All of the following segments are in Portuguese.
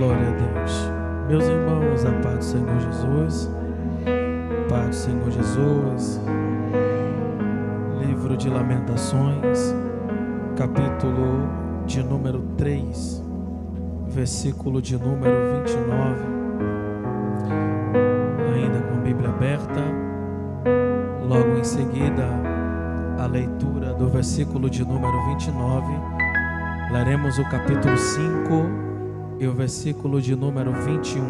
Glória a Deus. Meus irmãos, a paz do Senhor Jesus. Paz do Senhor Jesus. Livro de Lamentações, capítulo de número 3, versículo de número 29. Ainda com a Bíblia aberta, logo em seguida a leitura do versículo de número 29, leremos o capítulo 5 e o versículo de número 21.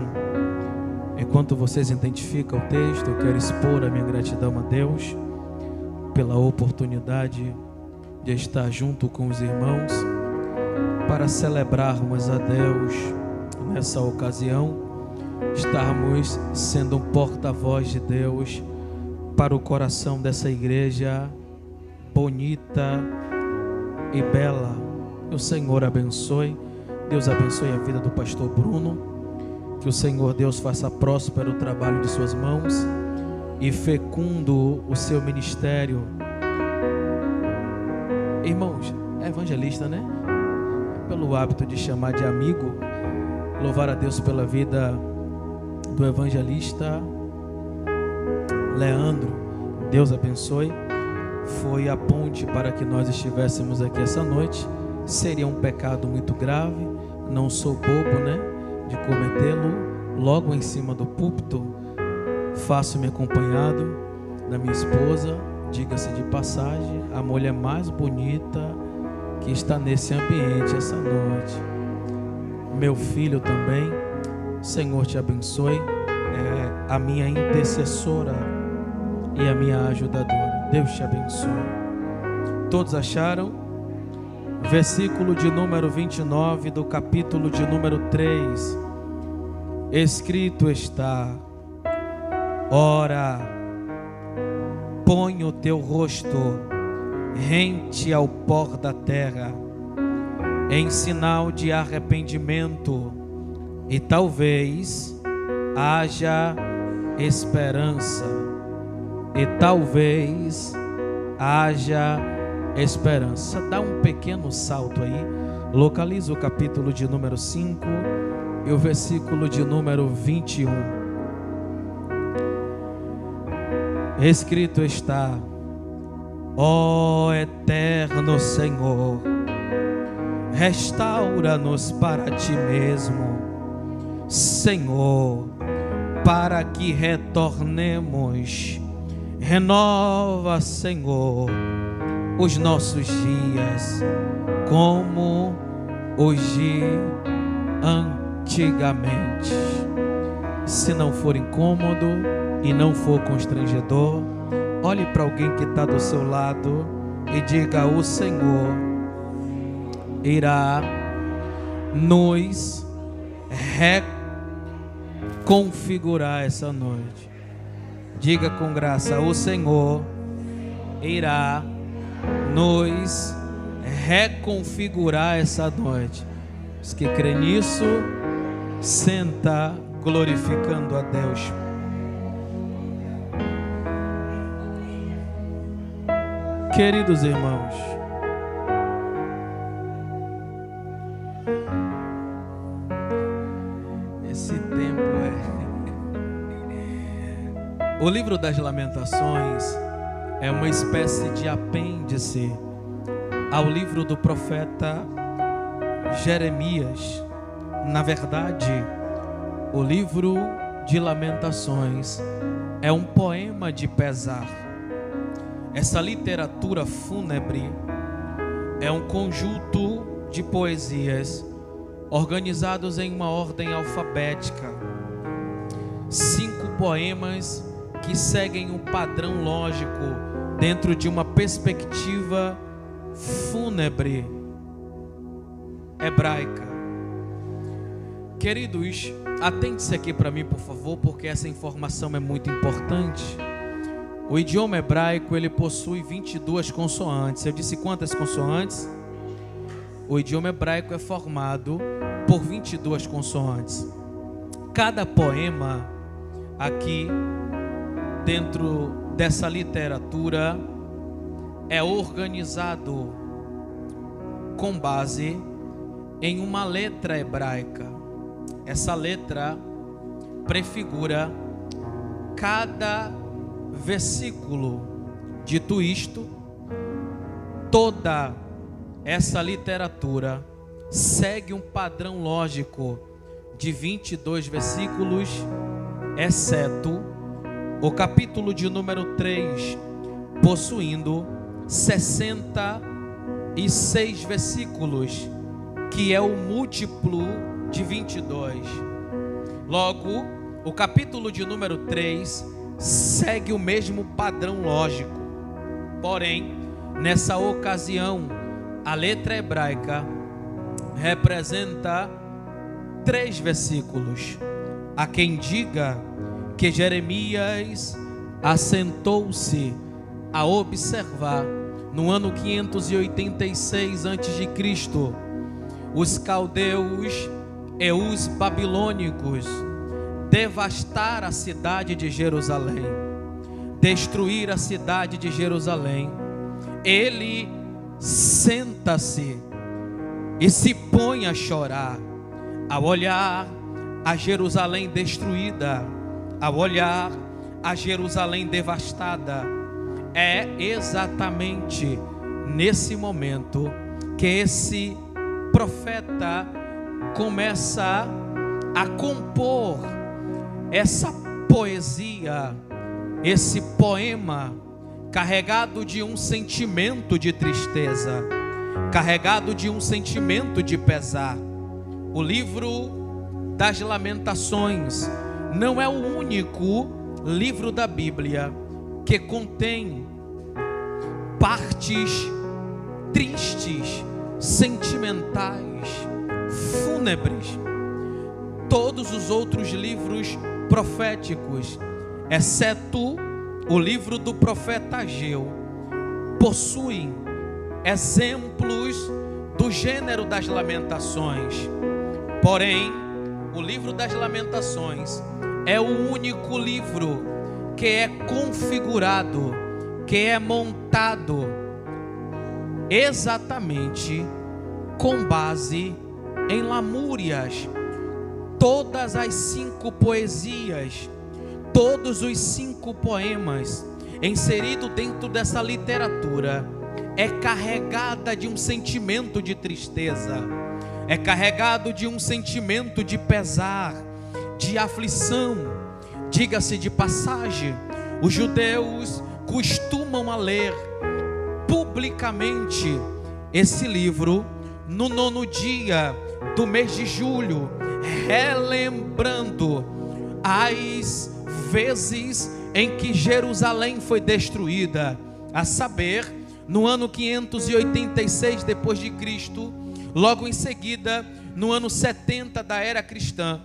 Enquanto vocês identificam o texto, eu quero expor a minha gratidão a Deus pela oportunidade de estar junto com os irmãos para celebrarmos a Deus nessa ocasião, estarmos sendo um porta-voz de Deus para o coração dessa igreja bonita e bela. Que o Senhor abençoe. Deus abençoe a vida do pastor Bruno. Que o Senhor Deus faça próspero o trabalho de suas mãos e fecundo o seu ministério. Irmãos, é evangelista, né? Pelo hábito de chamar de amigo. Louvar a Deus pela vida do evangelista Leandro. Deus abençoe. Foi a ponte para que nós estivéssemos aqui essa noite. Seria um pecado muito grave, não sou bobo, né, de cometê-lo logo em cima do púlpito. Faço-me acompanhado da minha esposa, diga-se de passagem, a mulher mais bonita que está nesse ambiente essa noite. Meu filho também, Senhor te abençoe, é a minha intercessora e a minha ajudadora. Deus te abençoe. Todos acharam? Versículo de número 29 do capítulo de número 3. Escrito está: ora, põe o teu rosto rente ao pó da terra, em sinal de arrependimento, e talvez haja esperança. E talvez haja esperança. Dá um pequeno salto aí, localiza o capítulo de número 5 e o versículo de número 21. Escrito está: ó eterno Senhor, restaura-nos para ti mesmo, Senhor, para que retornemos. Renova, Senhor, os nossos dias como os de antigamente. Se não for incômodo e não for constrangedor, olhe para alguém que está do seu lado e diga: o Senhor irá nos reconfigurar essa noite. Diga com graça: o Senhor irá nos reconfigurar essa noite. Os que crê nisso, senta glorificando a Deus. Queridos irmãos, esse tempo o livro das Lamentações é uma espécie de apêndice ao livro do profeta Jeremias. Na verdade, o livro de Lamentações é um poema de pesar. Essa literatura fúnebre é um conjunto de poesias organizados em uma ordem alfabética. 5 poemas que seguem um padrão lógico dentro de uma perspectiva fúnebre hebraica. Queridos, atente-se aqui para mim, por favor, porque essa informação é muito importante. O idioma hebraico, ele possui 22 consoantes. Eu disse quantas consoantes? O idioma hebraico é formado por 22 consoantes. Cada poema aqui dentro dessa literatura é organizado com base em uma letra hebraica. Essa letra prefigura cada versículo. Dito isto, toda essa literatura segue um padrão lógico de 22 versículos, exceto o capítulo de número 3, possuindo 66 versículos, que é o múltiplo de 22. Logo, o capítulo de número 3 segue o mesmo padrão lógico. Porém, nessa ocasião, a letra hebraica representa 3 versículos. Há quem diga que Jeremias assentou-se a observar no ano 586 a.C. os caldeus e os babilônicos devastar a cidade de Jerusalém, destruir a cidade de Jerusalém. Ele senta-se e se põe a chorar ao olhar a Jerusalém destruída, ao olhar a Jerusalém devastada. É exatamente nesse momento que esse profeta começa a compor essa poesia, esse poema, carregado de um sentimento de tristeza, carregado de um sentimento de pesar. O livro das Lamentações não é o único livro da Bíblia que contém partes tristes, sentimentais, fúnebres. Todos os outros livros proféticos, exceto o livro do profeta Ageu, possuem exemplos do gênero das lamentações. Porém, o livro das Lamentações é o único livro que é configurado, que é montado exatamente com base em lamúrias. Todas as 5 poesias, todos os 5 poemas inseridos dentro dessa literatura é carregada de um sentimento de tristeza, é carregado de um sentimento de pesar, de aflição. Diga-se de passagem, os judeus costumam a ler publicamente esse livro no 9º dia do mês de julho, relembrando as vezes em que Jerusalém foi destruída, a saber, no ano 586 depois de Cristo, logo em seguida, no ano 70 da era cristã,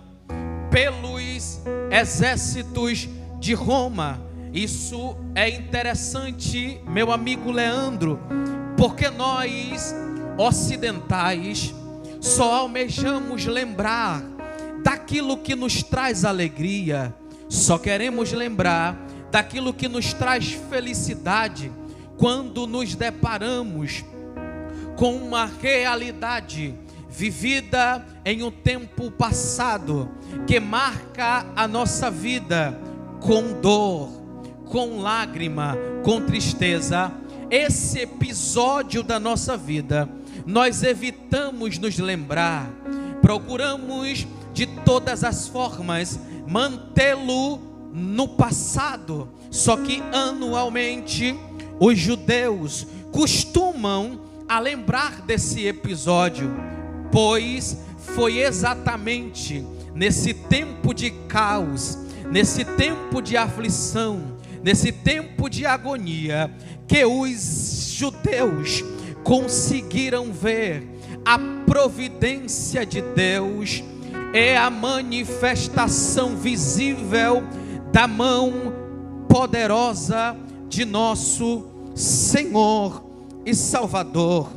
pelos exércitos de Roma. Isso é interessante, meu amigo Leandro, porque nós ocidentais só almejamos lembrar daquilo que nos traz alegria, só queremos lembrar daquilo que nos traz felicidade quando nos deparamos com uma realidade vivida em um tempo passado que marca a nossa vida com dor, com lágrima, com tristeza. Esse episódio da nossa vida nós evitamos nos lembrar, procuramos de todas as formas mantê-lo no passado. Só que anualmente os judeus costumam a lembrar desse episódio, pois foi exatamente nesse tempo de caos, nesse tempo de aflição, nesse tempo de agonia, que os judeus conseguiram ver a providência de Deus e a manifestação visível da mão poderosa de nosso Senhor e Salvador.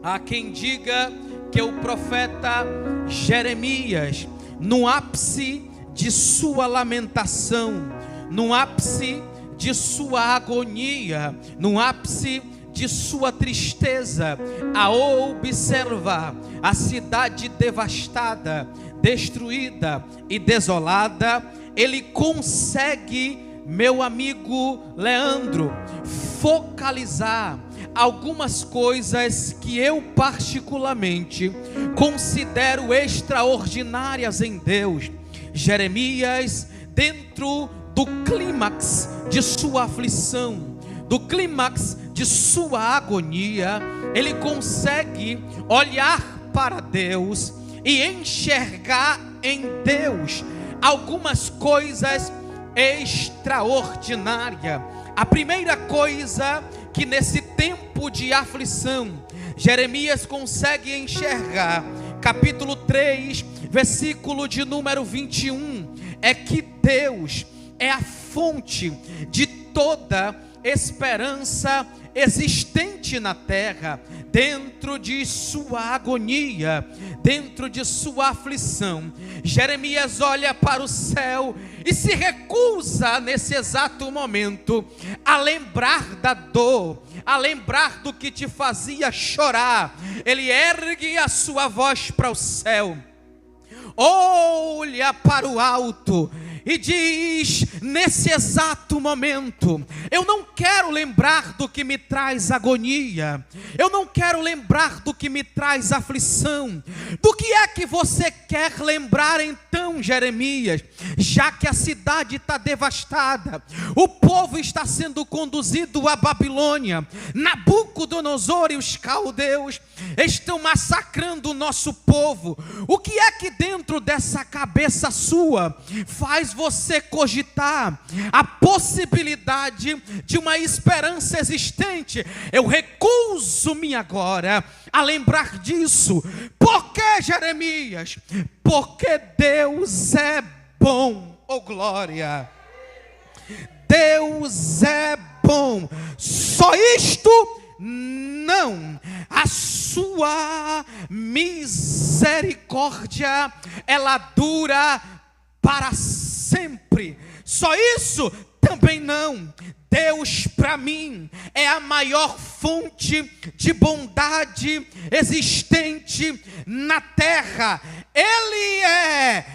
Há quem diga que o profeta Jeremias, no ápice de sua lamentação, no ápice de sua agonia, no ápice de sua tristeza, a observar a cidade devastada, destruída e desolada, Ele consegue, meu amigo Leandro, focalizar algumas coisas que eu particularmente considero extraordinárias em Deus. Jeremias, dentro do clímax de sua aflição, do clímax de sua agonia, ele consegue olhar para Deus e enxergar em Deus algumas coisas extraordinárias. A primeira coisa que nesse tempo de aflição Jeremias consegue enxergar, capítulo 3, versículo de número 21, é que Deus é a fonte de toda esperança existente na terra. Dentro de sua agonia, dentro de sua aflição, Jeremias olha para o céu e se recusa nesse exato momento a lembrar da dor, a lembrar do que te fazia chorar. Ele ergue a sua voz para o céu, olha para o alto e diz nesse exato momento: eu não quero lembrar do que me traz agonia, eu não quero lembrar do que me traz aflição. Do que é que você quer lembrar então, Jeremias? Já que a cidade está devastada, o povo está sendo conduzido à Babilônia, Nabucodonosor e os caldeus estão massacrando o nosso povo. O que é que dentro dessa cabeça sua faz você cogitar a possibilidade de uma esperança existente? Eu recuso-me agora a lembrar disso. Por que, Jeremias? Porque Deus é bom, oh glória. Deus é bom. Só isto não, a sua misericórdia, ela dura para sempre. Só isso também não. Deus para mim é a maior fonte de bondade existente na terra. Ele é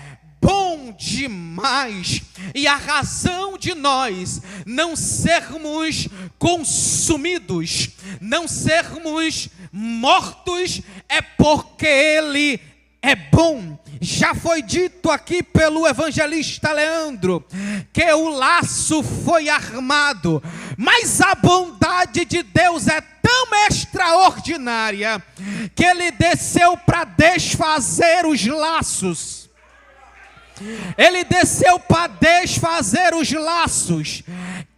bom demais, e a razão de nós não sermos consumidos, não sermos mortos, é porque Ele é bom. Já foi dito aqui pelo evangelista Leandro que o laço foi armado, mas a bondade de Deus é tão extraordinária que Ele desceu para desfazer os laços. Ele desceu para desfazer os laços,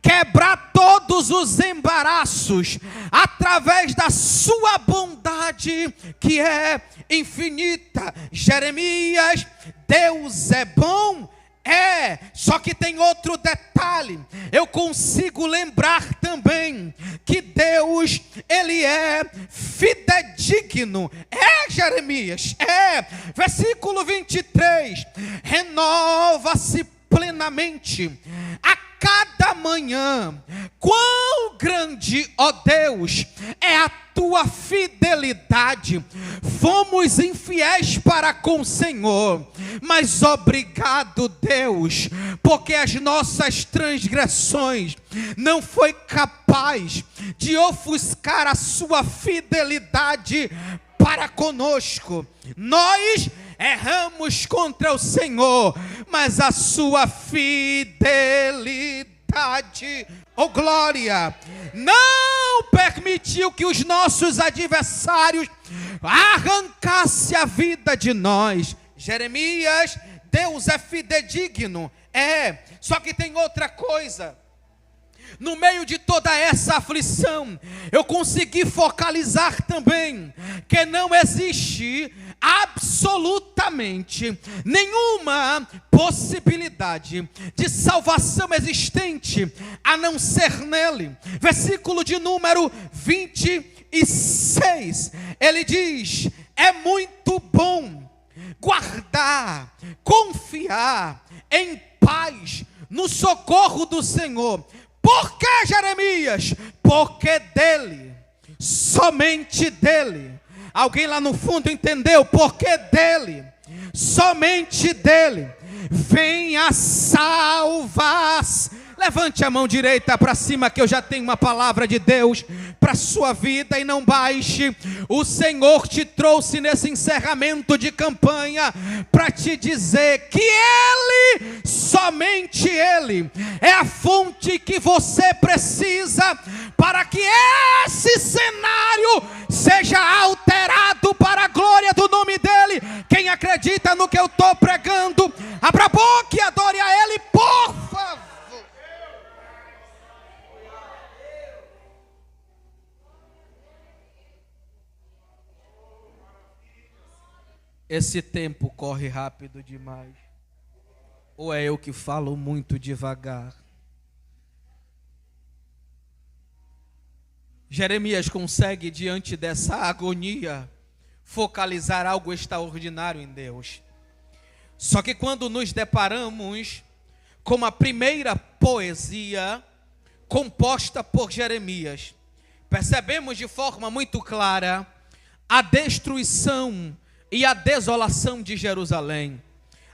quebrar todos os embaraços, através da sua bondade que é infinita. Jeremias, Deus é bom? É, só que tem outro detalhe. Eu consigo lembrar também que Deus, Ele é fidedigno. É, Jeremias, é. Versículo 23, renova-se plenamente a cada manhã. Quão grande, ó Deus, é a tua fidelidade. Fomos infiéis para com o Senhor, mas obrigado, Deus, porque as nossas transgressões não foi capaz de ofuscar a sua fidelidade para conosco. Nós erramos contra o Senhor, mas a sua fidelidade, oh glória, não permitiu que os nossos adversários arrancassem a vida de nós. Jeremias, Deus é fidedigno, é, só que tem outra coisa. No meio de toda essa aflição, eu consegui focalizar também que não existe absolutamente nenhuma possibilidade de salvação existente a não ser nele. Versículo de número 26, ele diz: é muito bom guardar, confiar em paz no socorro do Senhor. Por que, Jeremias? Porque dele, somente dele. Alguém lá no fundo entendeu? Porque dele, somente dele, venha salvar. Levante a mão direita para cima, que eu já tenho uma palavra de Deus para a sua vida, e não baixe. O Senhor te trouxe nesse encerramento de campanha para te dizer que Ele, somente Ele, é a fonte que você precisa para que esse cenário seja alterado para a glória do nome dEle. Quem acredita no que eu estou pregando, abra a boca e adore a Ele, por favor. Esse tempo corre rápido demais. Ou é eu que falo muito devagar? Jeremias consegue, diante dessa agonia, focalizar algo extraordinário em Deus. Só que quando nos deparamos com a primeira poesia composta por Jeremias, percebemos de forma muito clara a destruição e a desolação de Jerusalém.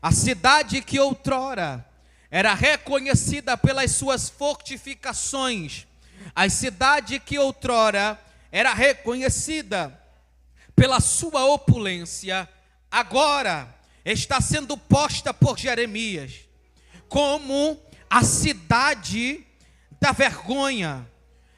A cidade que outrora era reconhecida pelas suas fortificações, a cidade que outrora era reconhecida pela sua opulência, agora está sendo posta por Jeremias como a cidade da vergonha.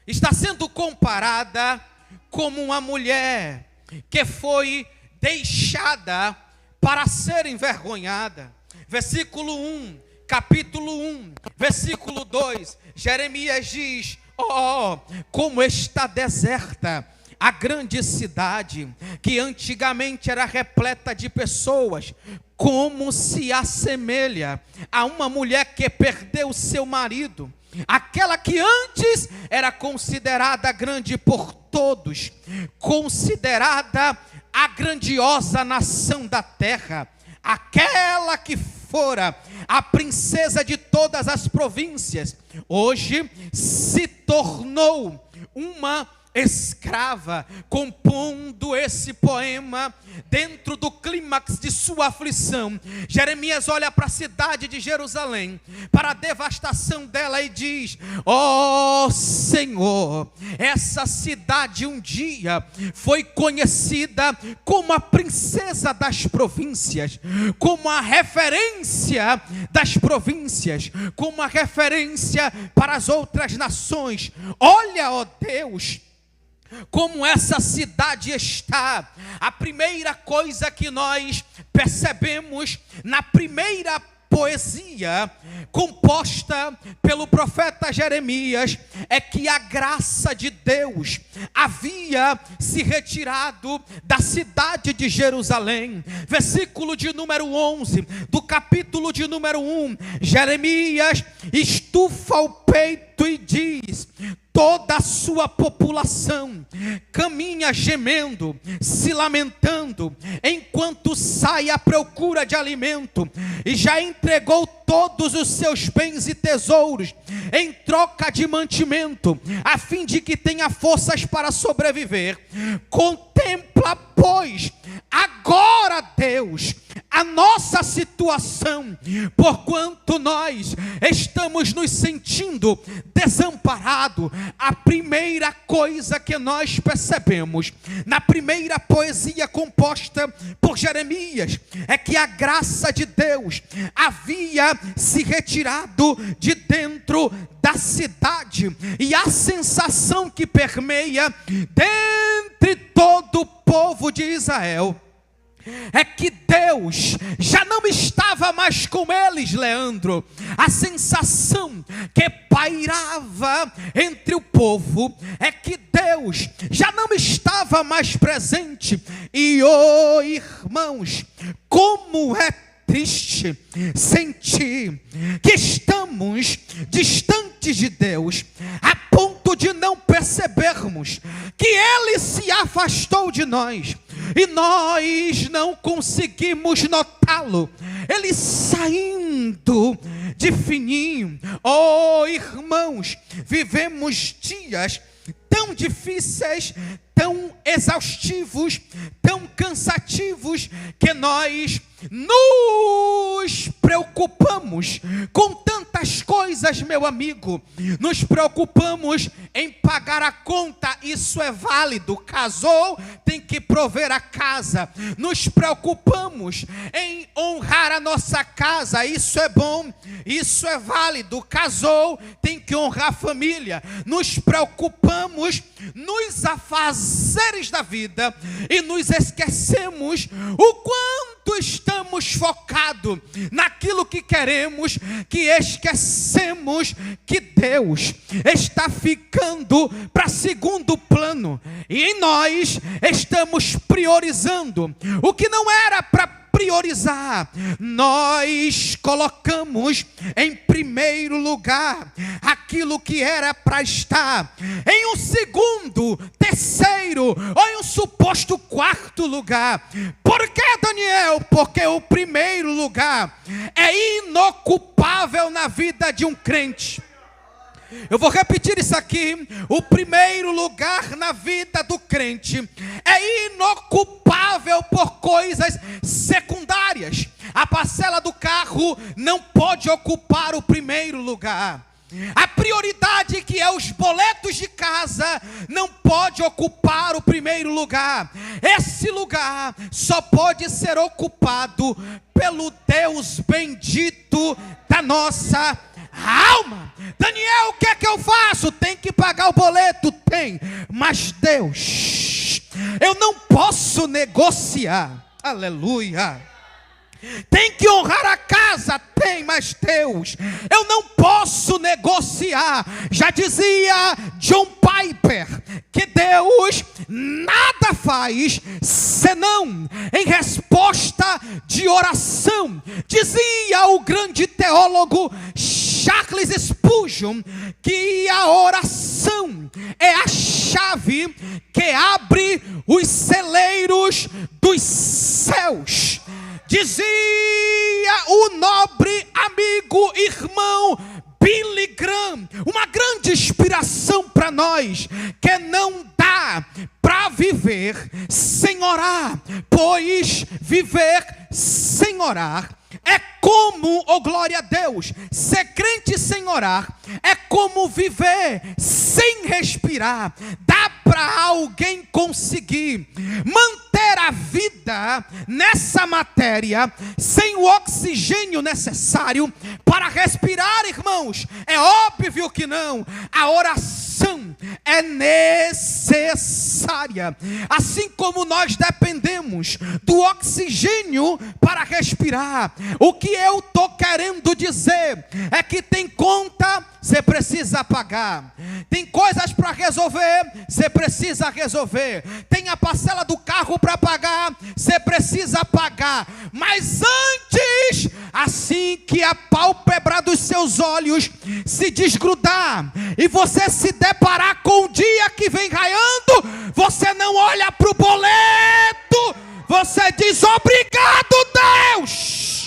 Está sendo comparada como uma mulher que foi deixada para ser envergonhada. Versículo 1, capítulo 1, versículo 2, Jeremias diz: oh, como está deserta a grande cidade, que antigamente era repleta de pessoas, como se assemelha a uma mulher que perdeu seu marido, aquela que antes era considerada grande por todos, considerada a grandiosa nação da terra, aquela que fora a princesa de todas as províncias, hoje se tornou uma escrava. Compondo esse poema dentro do clímax de sua aflição, Jeremias olha para a cidade de Jerusalém, para a devastação dela, e diz: ó Senhor, essa cidade um dia foi conhecida como a princesa das províncias, como a referência das províncias, como a referência para as outras nações. Olha, ó Deus, como essa cidade está. A primeira coisa que nós percebemos na primeira poesia composta pelo profeta Jeremias é que a graça de Deus havia se retirado da cidade de Jerusalém. Versículo de número 11 do capítulo de número 1, Jeremias estufa o peito e diz: toda a sua população caminha gemendo, se lamentando, enquanto sai à procura de alimento, e já entregou todos os seus bens e tesouros em troca de mantimento, a fim de que tenha forças para sobreviver. Contempla, pois, agora, Deus, a nossa situação, porquanto nós estamos nos sentindo desamparados. A primeira coisa que nós percebemos na primeira poesia composta por Jeremias é que a graça de Deus havia se retirado de dentro da cidade, e a sensação que permeia dentre todo o povo de Israel é que Deus já não estava mais com eles, Leandro. A sensação que pairava entre o povo é que Deus já não estava mais presente. E, oh irmãos, como é triste sentir que estamos distantes de Deus, a ponto de não percebermos que Ele se afastou de nós, e nós não conseguimos notá-lo, Ele saindo de fininho. Oh irmãos, vivemos dias tão difíceis, tão exaustivos, tão cansativos, que nós nos preocupamos com tantas coisas, meu amigo. Nos preocupamos em pagar a conta, isso é válido. Casou, tem que prover a casa. Nos preocupamos em honrar a nossa casa, isso é bom, isso é válido. Casou, tem que honrar a família. Nos preocupamos nos afazeres da vida e nos esquecemos o quanto estamos focados naquilo que queremos, que esquecemos que Deus está ficando para segundo plano, e em nós estamos priorizando o que não era para priorizar. Nós colocamos em primeiro lugar aquilo que era para estar em um segundo, terceiro ou em um suposto quarto lugar. Por que, Daniel? Porque o primeiro lugar é inocupável na vida de um crente. Eu vou repetir isso aqui. O primeiro lugar na vida do crente é inocupável por coisas secundárias. A parcela do carro não pode ocupar o primeiro lugar. A prioridade, que é os boletos de casa, não pode ocupar o primeiro lugar. Esse lugar só pode ser ocupado pelo Deus bendito da nossa alma. Daniel, o que é que eu faço? Tem que pagar o boleto? Tem. Mas Deus, eu não posso negociar. Aleluia. Tem que honrar a casa? Tem. Mas Deus, eu não posso negociar. Já dizia John Piper que Deus nada faz senão em resposta de oração. Dizia o grande teólogo Charles Spurgeon que a oração é a chave que abre os celeiros dos céus. Dizia o nobre amigo, irmão Billy Graham, uma grande inspiração para nós, que não dá para viver sem orar, pois viver sem orar é como, oh glória a Deus, ser crente sem orar é como viver sem respirar. Dá para alguém conseguir manter a vida nessa matéria sem o oxigênio necessário para respirar, irmãos? É óbvio que não. A oração é necessária. Assim como nós dependemos do oxigênio para respirar. O que eu estou querendo dizer é que tem conta, você precisa pagar. Tem coisas para resolver, você precisa resolver. Tem a parcela do carro para pagar, você precisa pagar. Mas antes, assim que a pálpebra dos seus olhos se desgrudar e você se deparar com o dia que vem raiando, você não olha para o boleto, você diz: obrigado, Deus.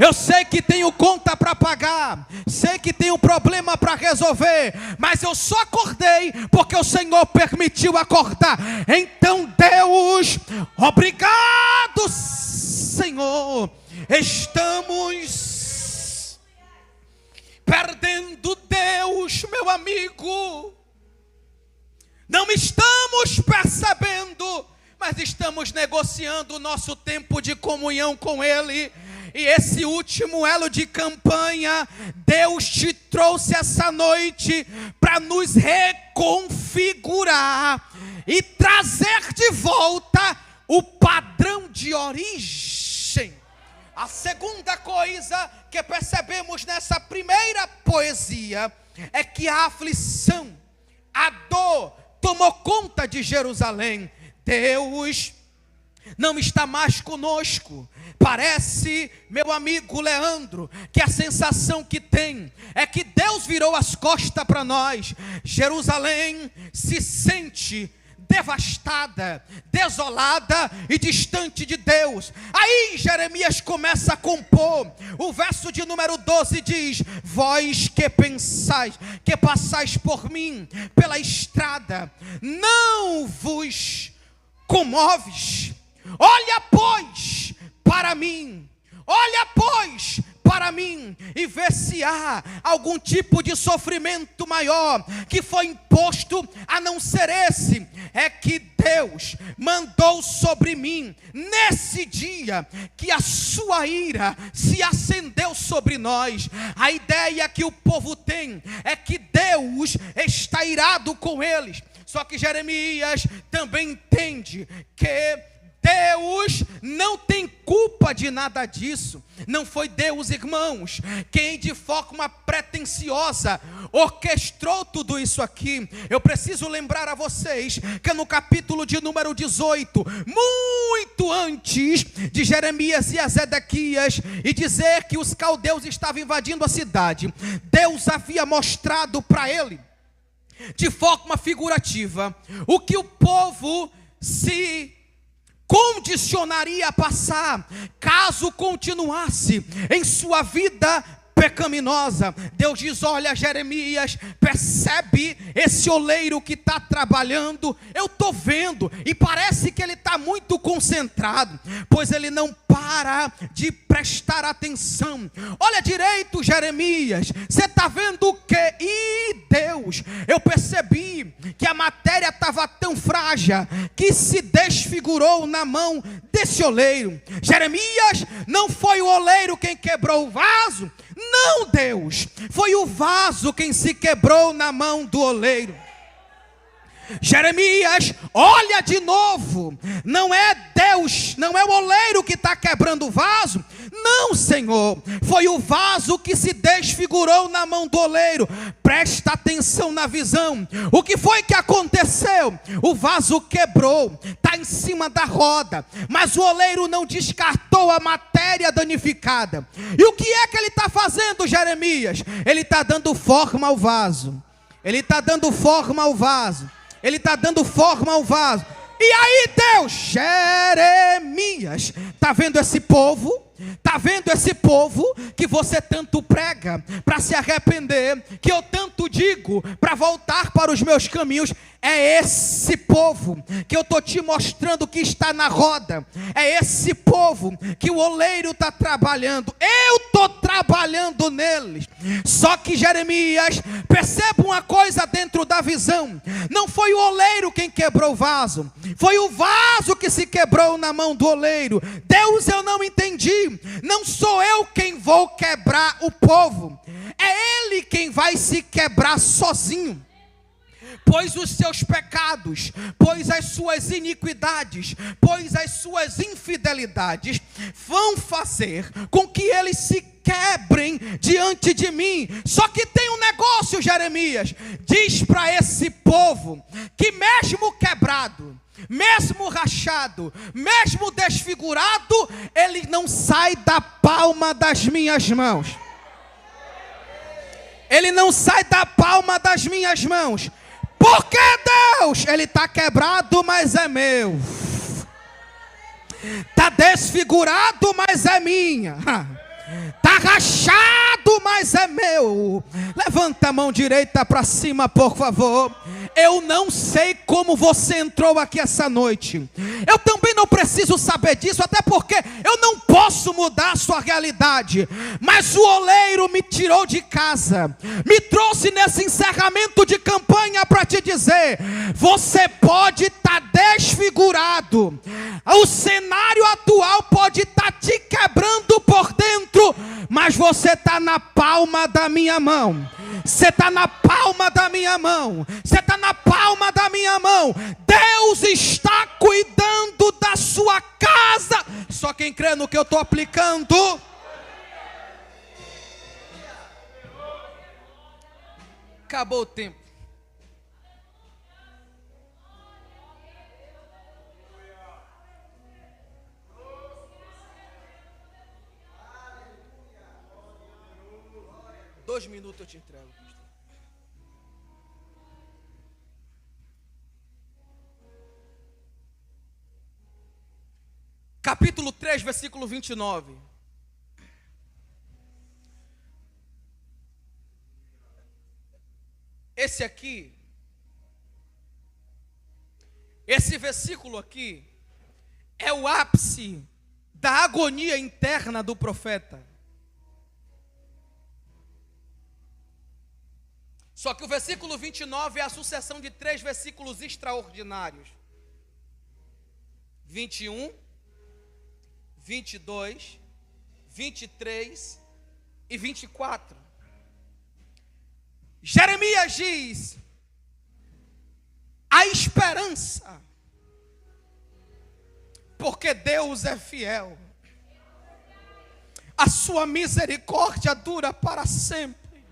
Eu sei que tenho conta para pagar, sei que tenho problema para resolver, mas eu só acordei porque o Senhor permitiu acordar. Então, Deus, obrigado, Senhor. Estamos perdendo Deus, meu amigo. Não estamos percebendo, mas estamos negociando o nosso tempo de comunhão com Ele. E esse último elo de campanha, Deus te trouxe essa noite para nos reconfigurar e trazer de volta o padrão de origem. A segunda coisa que percebemos nessa primeira poesia é que a aflição, a dor tomou conta de Jerusalém. Deus não está mais conosco. Parece, meu amigo Leandro, que a sensação que tem é que Deus virou as costas para nós. Jerusalém se sente devastada, desolada e distante de Deus. Aí Jeremias começa a compor. O verso de número 12 diz: vós que pensais, que passais por mim, pela estrada, não vos comoves. Olha, pois, para mim. Olha, pois, para mim, e vê se há algum tipo de sofrimento maior que foi imposto a não ser esse. É que Deus mandou sobre mim nesse dia que a sua ira se acendeu sobre nós. A ideia que o povo tem é que Deus está irado com eles. Só que Jeremias também entende que Deus não tem culpa de nada disso. Não foi Deus, irmãos, quem de forma pretensiosa orquestrou tudo isso aqui. Eu preciso lembrar a vocês que no capítulo de número 18, muito antes de Jeremias e Ezequias e dizer que os caldeus estavam invadindo a cidade, Deus havia mostrado para ele, de forma figurativa, o que o povo se condicionaria a passar caso continuasse em sua vida pecaminosa. Deus diz: olha, Jeremias, percebe esse oleiro que está trabalhando? Eu estou vendo, e parece que ele está muito concentrado, pois ele não para de prestar atenção. Olha direito, Jeremias, você está vendo o que? Deus, eu percebi que a matéria estava tão frágil que se desfigurou na mão desse oleiro. Jeremias, não foi o oleiro quem quebrou o vaso. Não, Deus, foi o vaso quem se quebrou na mão do oleiro. Jeremias, olha de novo, não é Deus, não é o oleiro que está quebrando o vaso. Não, Senhor, foi o vaso que se desfigurou na mão do oleiro. Presta atenção na visão. O que foi que aconteceu? O vaso quebrou, está em cima da roda, mas o oleiro não descartou a matéria danificada. E o que é que ele está fazendo, Jeremias? Ele está dando forma ao vaso. Ele está dando forma ao vaso. Ele está dando forma ao vaso. E aí Deus, Jeremias, está vendo esse povo? Está vendo esse povo que você tanto prega para se arrepender, que eu tanto digo para voltar para os meus caminhos? É esse povo que eu estou te mostrando que está na roda. É esse povo que o oleiro está trabalhando. Eu estou trabalhando neles. Só que Jeremias, perceba uma coisa dentro da visão. Não foi o oleiro quem quebrou o vaso, foi o vaso que se quebrou na mão do oleiro. Deus, eu não entendi. Não sou eu quem vou quebrar o povo, é ele quem vai se quebrar sozinho. Pois os seus pecados, pois as suas iniquidades, pois as suas infidelidades vão fazer com que eles se quebrem diante de mim. Só que tem um negócio, Jeremias, diz para esse povo que mesmo quebrado, mesmo rachado, mesmo desfigurado, ele não sai da palma das minhas mãos. Ele não sai da palma das minhas mãos. Porque Deus, ele está quebrado, mas é meu. Está desfigurado, mas é minha. Está rachado, mas é meu. Levanta a mão direita para cima, por favor. Eu não sei como você entrou aqui essa noite. Eu também não preciso saber disso, até porque eu não posso mudar a sua realidade. Mas o oleiro me tirou de casa, me trouxe nesse encerramento de campanha para te dizer: você pode estar desfigurado, o cenário atual pode estar te quebrando por dentro, mas você está na palma da minha mão. Você está na palma da minha mão. Você está na palma da minha mão. Deus está cuidando da sua casa. Só quem crê no que eu estou aplicando. Acabou o tempo. Dois minutos eu te entrego, Cristo. capítulo 3, versículo 29. Esse versículo aqui é o ápice da agonia interna do profeta. Só que o versículo 29 é a sucessão de 3 versículos extraordinários. 21, 22, 23 e 24. Jeremias diz: a esperança, porque Deus é fiel, a sua misericórdia dura para sempre.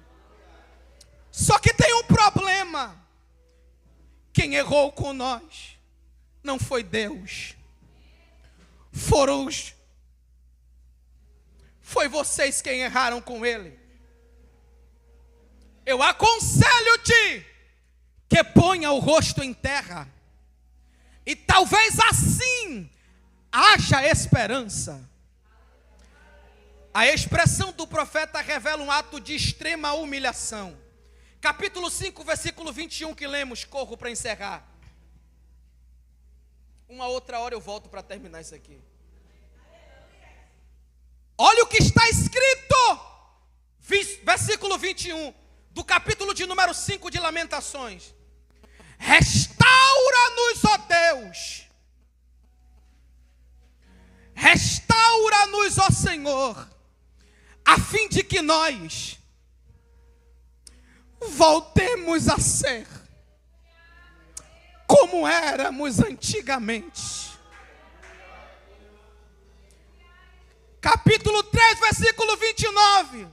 Só que tem um problema: quem errou com nós não foi Deus, foi vocês quem erraram com Ele. Eu aconselho-te que ponha o rosto em terra, e talvez assim haja esperança. A expressão do profeta revela um ato de extrema humilhação. Capítulo 5, versículo 21 que lemos, corro para encerrar. Uma outra hora eu volto para terminar isso aqui. Olha o que está escrito, versículo 21, do capítulo de número 5 de Lamentações. Restaura-nos, ó Deus. Restaura-nos, ó Senhor, a fim de que nós voltemos a ser como éramos antigamente. Capítulo 3, versículo 29.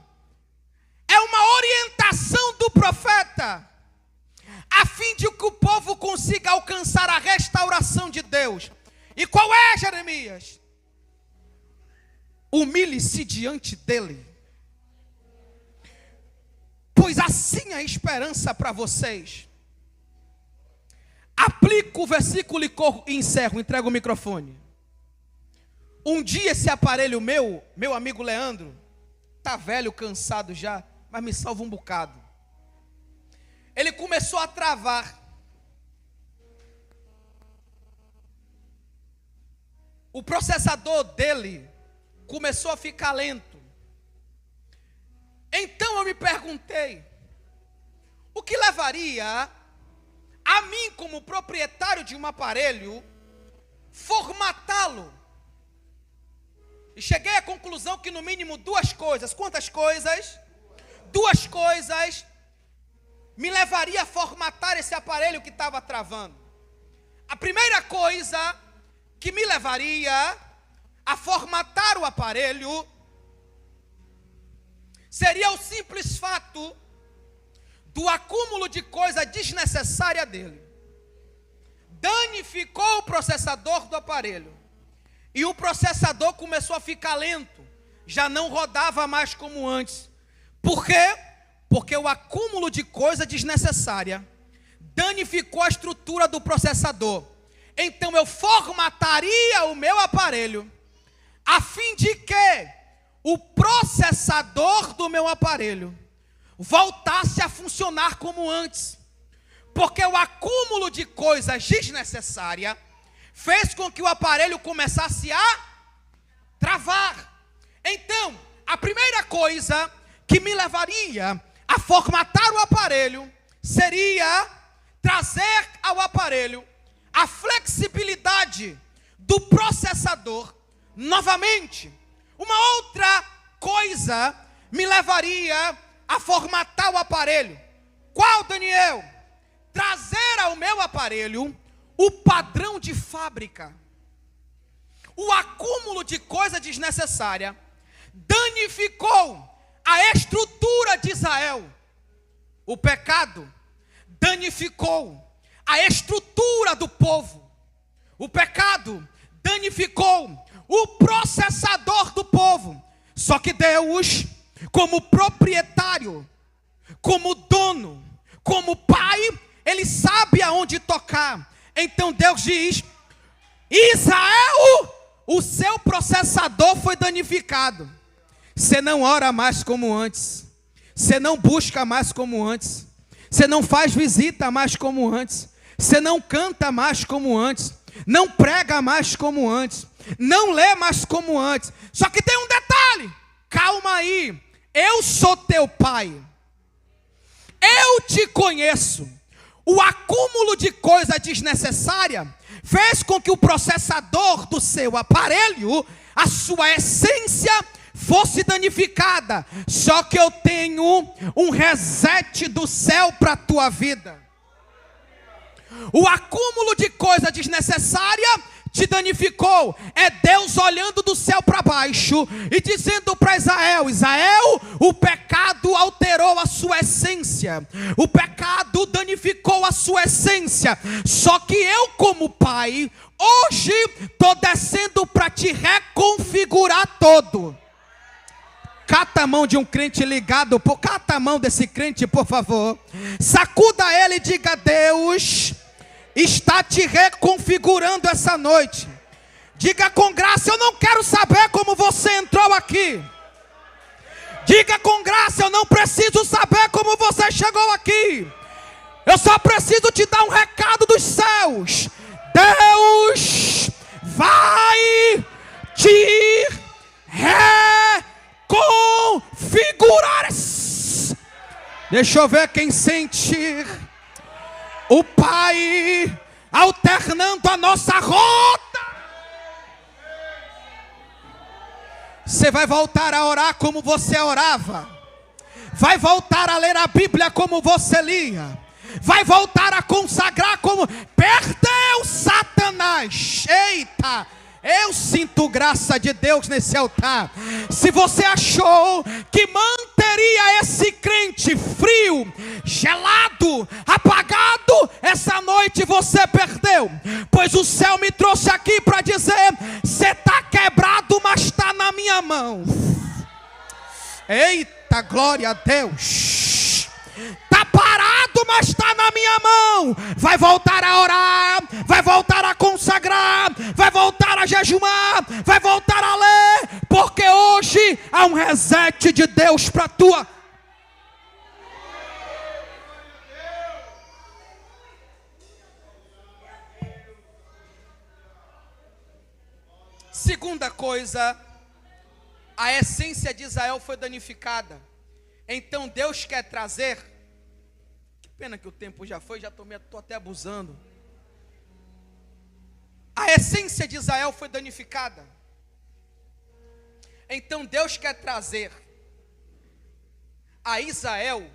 É uma orientação do profeta, a fim de que o povo consiga alcançar a restauração de Deus. E qual é, Jeremias? Humilhe-se diante dele, pois assim é a esperança para vocês. Aplico o versículo e encerro, entrego o microfone. Um dia esse aparelho meu amigo Leandro, está velho, cansado já, mas me salva um bocado. Ele começou a travar. O processador dele começou a ficar lento. Então eu me perguntei, o que levaria a mim, como proprietário de um aparelho, formatá-lo? E cheguei à conclusão que no mínimo 2 coisas. Quantas coisas? 2 coisas me levaria a formatar esse aparelho que estava travando. A primeira coisa que me levaria a formatar o aparelho seria o simples fato do acúmulo de coisa desnecessária dele. Danificou o processador do aparelho. E o processador começou a ficar lento. Já não rodava mais como antes. Por quê? Porque o acúmulo de coisa desnecessária danificou a estrutura do processador. Então eu formataria o meu aparelho a fim de que o processador do meu aparelho voltasse a funcionar como antes. Porque o acúmulo de coisas desnecessárias fez com que o aparelho começasse a travar. Então, a primeira coisa que me levaria a formatar o aparelho seria trazer ao aparelho a flexibilidade do processador novamente. Uma outra coisa me levaria a formatar o aparelho. Qual, Daniel? Trazer ao meu aparelho o padrão de fábrica. O acúmulo de coisa desnecessária danificou a estrutura de Israel. O pecado danificou a estrutura do povo. O pecado danificou o processador do povo. Só que Deus, como proprietário, como dono, como pai, Ele sabe aonde tocar. Então Deus diz: Israel, o seu processador foi danificado. Você não ora mais como antes. Você não busca mais como antes. Você não faz visita mais como antes. Você não canta mais como antes. Não prega mais como antes. Não lê mais como antes. Só que tem um detalhe. Calma aí. Eu sou teu pai. Eu te conheço. O acúmulo de coisa desnecessária fez com que o processador do seu aparelho, a sua essência, fosse danificada. Só que eu tenho um reset do céu para a tua vida. O acúmulo de coisa desnecessária te danificou. É Deus olhando do céu para baixo e dizendo para Israel: Israel, o pecado alterou a sua essência. O pecado danificou a sua essência. Só que eu, como pai, hoje estou descendo para te reconfigurar todo. Cata a mão de um crente ligado, cata a mão desse crente, por favor. Sacuda ele e diga: Deus está te reconfigurando essa noite. Diga com graça: eu não quero saber como você entrou aqui. Diga com graça: eu não preciso saber como você chegou aqui. Eu só preciso te dar um recado dos céus. Deus vai te reconfigurar. Deixa eu ver quem sente o Pai alternando a nossa rota. Você vai voltar a orar como você orava. Vai voltar a ler a Bíblia como você lia. Vai voltar a consagrar como... Perdeu Satanás. Eita! Eu sinto graça de Deus nesse altar. Se você achou que manteria esse crente frio, gelado, apagado, essa noite você perdeu. Pois o céu me trouxe aqui para dizer: você está quebrado, mas está na minha mão. Eita, glória a Deus. Está parado, mas está na minha mão. Vai voltar a orar, vai voltar a consagrar, vai voltar a jejuar, vai voltar a ler, porque hoje há um reset de Deus para a tua. Segunda coisa, a essência de Israel foi danificada. Então Deus quer trazer... Que pena que o tempo já foi, estou até abusando. A essência de Israel foi danificada. Então Deus quer trazer a Israel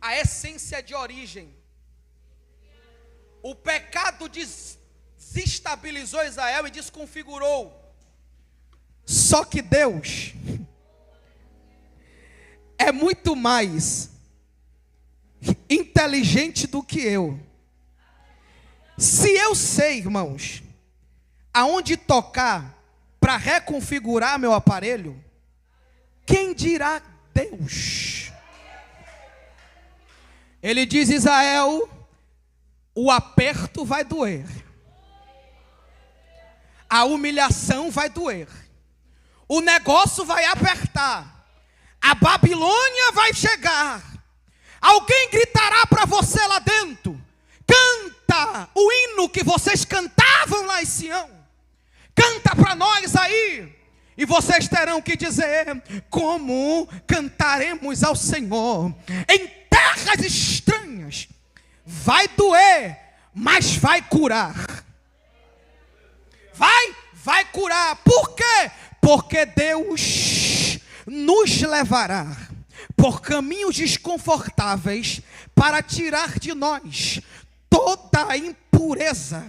a essência de origem. O pecado desestabilizou Israel e desconfigurou. Só que Deus é muito mais inteligente do que eu. Se eu sei, irmãos, aonde tocar para reconfigurar meu aparelho, quem dirá Deus? Ele diz: Israel, o aperto vai doer, a humilhação vai doer, o negócio vai apertar, a Babilônia vai chegar, alguém gritará para você lá dentro: canta o hino que vocês cantavam lá em Sião, canta para nós aí. E vocês terão que dizer: como cantaremos ao Senhor em terras estranhas? Vai doer, mas vai curar. Vai curar. Por quê? Porque Deus nos levará por caminhos desconfortáveis para tirar de nós toda a impureza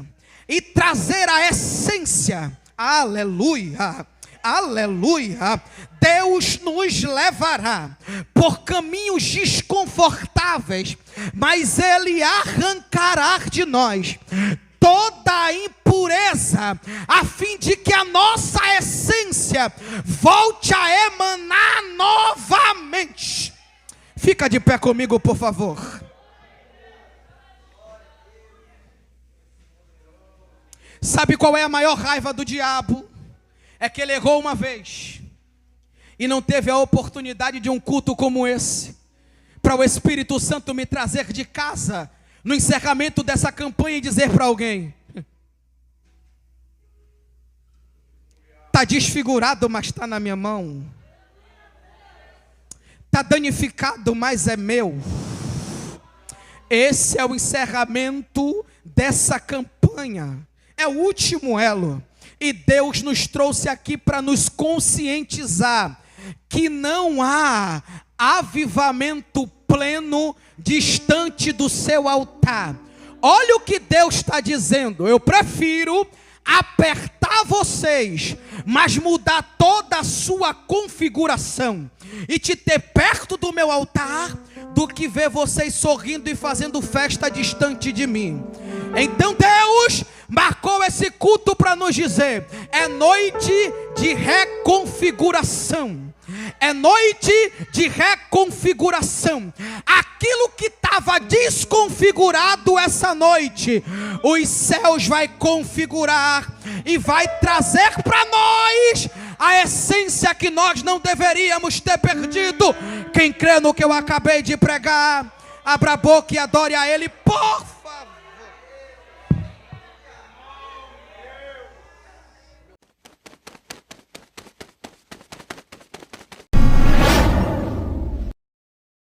e trazer a essência. Aleluia, aleluia. Deus nos levará por caminhos desconfortáveis, mas Ele arrancará de nós toda a impureza, a fim de que a nossa essência volte a emanar novamente. Fica de pé comigo, por favor. Sabe qual é a maior raiva do diabo? é que ele errou uma vez e não teve a oportunidade de um culto como esse, para o Espírito Santo me trazer de casa no encerramento dessa campanha e dizer para alguém: está desfigurado, mas está na minha mão. Está danificado, mas é meu. Esse é o encerramento dessa campanha. É o último elo. E Deus nos trouxe aqui para nos conscientizar que não há avivamento pleno distante do seu altar. Olha o que Deus está dizendo: eu prefiro apertar vocês, mas mudar toda a sua configuração e te ter perto do meu altar, do que ver vocês sorrindo e fazendo festa distante de mim. Então Deus marcou esse culto para nos dizer: é noite de reconfiguração. É noite de reconfiguração. Aquilo que estava desconfigurado essa noite, os céus vai configurar e vai trazer para nós a essência que nós não deveríamos ter perdido. Quem crê no que eu acabei de pregar, abra a boca e adore a Ele, por favor.